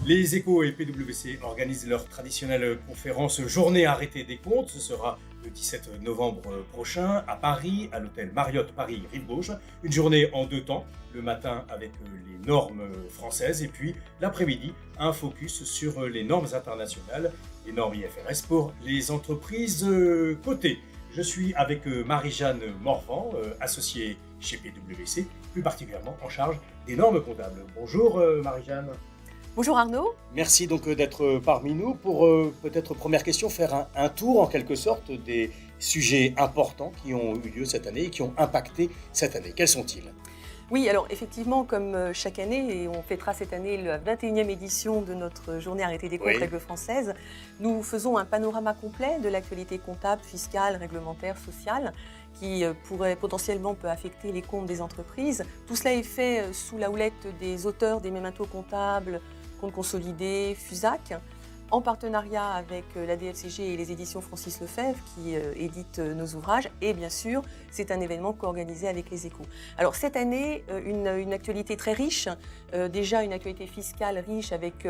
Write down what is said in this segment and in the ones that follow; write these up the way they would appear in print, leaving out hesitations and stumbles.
Les Échos et PwC organisent leur traditionnelle conférence Journée arrêtée des comptes. Ce sera le 17 novembre prochain à Paris, à l'hôtel Marriott Paris Rive-Gauche. Une journée en deux temps, le matin avec les normes françaises et puis l'après-midi, un focus sur les normes internationales, les normes IFRS pour les entreprises cotées. Je suis avec Marie-Jeanne Morvan, associée chez PwC, plus particulièrement en charge des normes comptables. Bonjour Marie-Jeanne. Bonjour Arnaud. Merci donc d'être parmi nous pour peut-être première question faire un tour en quelque sorte des sujets importants qui ont eu lieu cette année et qui ont impacté cette année. Quels sont-ils ? Oui, alors effectivement, comme chaque année, et on fêtera cette année la 21e édition de notre journée arrêtée des comptes règles françaises, nous faisons un panorama complet de l'actualité comptable, fiscale, réglementaire, sociale, qui pourrait potentiellement peut affecter les comptes des entreprises. Tout cela est fait sous la houlette des auteurs des mémentos comptables, comptes consolidés, FUSAC, en partenariat avec la DFCG et les éditions Francis Lefebvre qui éditent nos ouvrages. Et bien sûr, c'est un événement co-organisé avec les Échos. Alors cette année, une actualité très riche, déjà une actualité fiscale riche avec,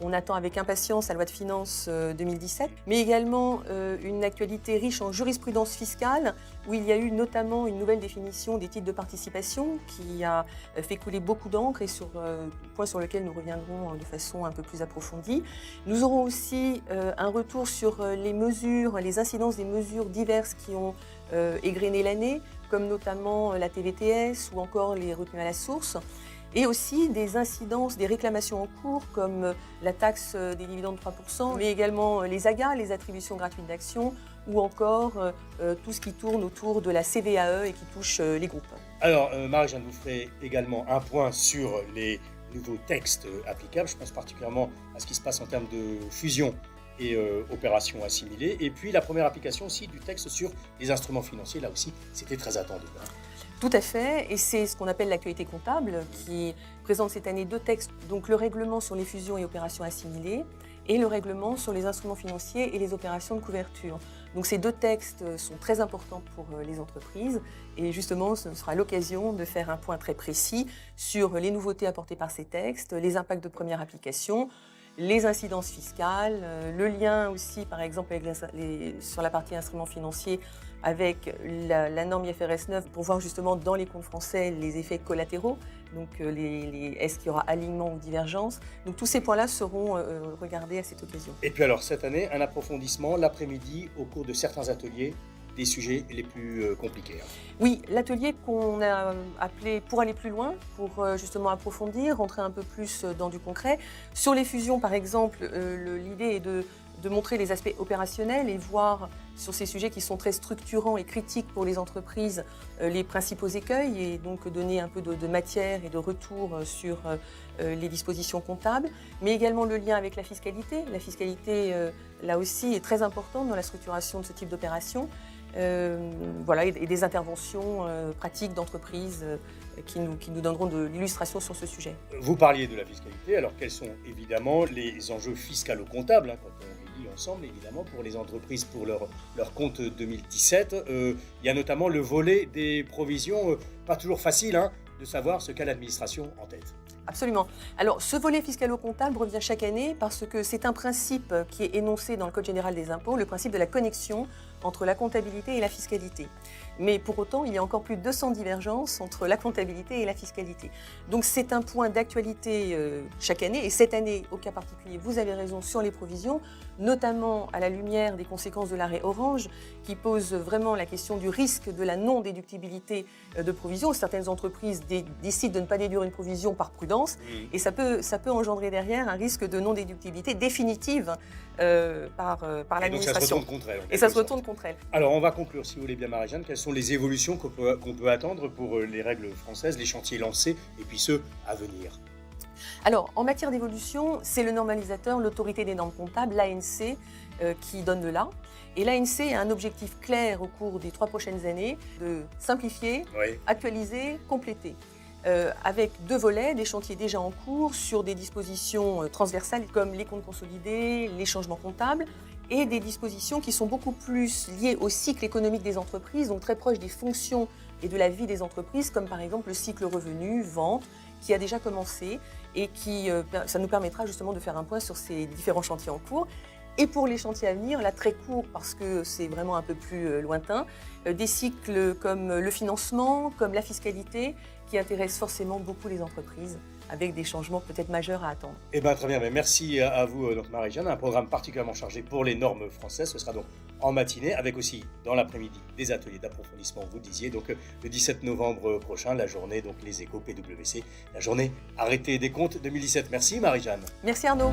on attend avec impatience la loi de finances 2017, mais également une actualité riche en jurisprudence fiscale où il y a eu notamment une nouvelle définition des titres de participation qui a fait couler beaucoup d'encre et point sur lequel nous reviendrons de façon un peu plus approfondie. Nous aurons aussi un retour sur les mesures, les incidences des mesures diverses qui ont égrené l'année, comme notamment la TVTS ou encore les retenues à la source, et aussi des incidences, des réclamations en cours comme la taxe des dividendes de 3%, mais également les AGA, les attributions gratuites d'actions, ou encore tout ce qui tourne autour de la CVAE et qui touche les groupes. Alors Marie-Jeanne, vous ferez également un point sur les nouveaux textes applicables. Je pense particulièrement à ce qui se passe en termes de fusion et opérations assimilées. Et puis la première application aussi du texte sur les instruments financiers. Là aussi, c'était très attendu. Tout à fait, et c'est ce qu'on appelle l'actualité comptable qui présente cette année deux textes, donc le règlement sur les fusions et opérations assimilées et le règlement sur les instruments financiers et les opérations de couverture. Donc ces deux textes sont très importants pour les entreprises et justement ce sera l'occasion de faire un point très précis sur les nouveautés apportées par ces textes, les impacts de première application, les incidences fiscales, le lien aussi par exemple avec sur la partie instruments financiers avec la norme IFRS 9 pour voir justement dans les comptes français les effets collatéraux, donc est-ce qu'il y aura alignement ou divergence. Donc tous ces points-là seront regardés à cette occasion. Et puis alors cette année, un approfondissement l'après-midi au cours de certains ateliers des sujets les plus compliqués. Oui, l'atelier qu'on a appelé pour aller plus loin, pour justement approfondir, rentrer un peu plus dans du concret. Sur les fusions par exemple, l'idée est de montrer les aspects opérationnels et voir sur ces sujets qui sont très structurants et critiques pour les entreprises les principaux écueils et donc donner un peu de matière et de retour sur les dispositions comptables, mais également le lien avec la fiscalité. La fiscalité, là aussi, est très importante dans la structuration de ce type d'opération. Voilà, et des interventions pratiques d'entreprises qui nous donneront de l'illustration sur ce sujet. Vous parliez de la fiscalité, alors quels sont évidemment les enjeux fiscalo-comptables quand on les lit ensemble, évidemment, pour les entreprises, pour leur compte 2017. Il y a notamment le volet des provisions, pas toujours facile de savoir ce qu'a l'administration en tête. Absolument. Alors, ce volet fiscalo-comptable revient chaque année parce que c'est un principe qui est énoncé dans le Code général des impôts, le principe de la connexion entre la comptabilité et la fiscalité. Mais pour autant, il y a encore plus de 200 divergences entre la comptabilité et la fiscalité. Donc c'est un point d'actualité chaque année, et cette année, au cas particulier, vous avez raison sur les provisions, notamment à la lumière des conséquences de l'arrêt Orange, qui pose vraiment la question du risque de la non-déductibilité de provisions. Certaines entreprises décident de ne pas déduire une provision par prudence, et ça peut engendrer derrière un risque de non-déductibilité définitive par l'administration. Et ça se retourne contre elle. Alors on va conclure, si vous voulez bien Marie-Jeanne, quelles sont les évolutions qu'on peut attendre pour les règles françaises, les chantiers lancés et puis ceux à venir? Alors, en matière d'évolution, c'est le normalisateur, l'autorité des normes comptables, l'ANC, qui donne le là. Et l'ANC a un objectif clair au cours des 3 prochaines années de simplifier, actualiser, compléter. Avec 2 volets, des chantiers déjà en cours sur des dispositions transversales comme les comptes consolidés, les changements comptables, et des dispositions qui sont beaucoup plus liées au cycle économique des entreprises, donc très proches des fonctions et de la vie des entreprises, comme par exemple le cycle revenu, vente, qui a déjà commencé et ça nous permettra justement de faire un point sur ces différents chantiers en cours. Et pour les chantiers à venir, là très court parce que c'est vraiment un peu plus lointain, des cycles comme le financement, comme la fiscalité, qui intéressent forcément beaucoup les entreprises, avec des changements peut-être majeurs à attendre. Eh bien très bien, mais merci à vous donc Marie-Jeanne. Un programme particulièrement chargé pour les normes françaises. Ce sera donc en matinée, avec aussi dans l'après-midi des ateliers d'approfondissement, vous le disiez. Donc le 17 novembre prochain, la journée, donc les échos PwC, la journée arrêtée des comptes 2017. Merci Marie-Jeanne. Merci Arnaud.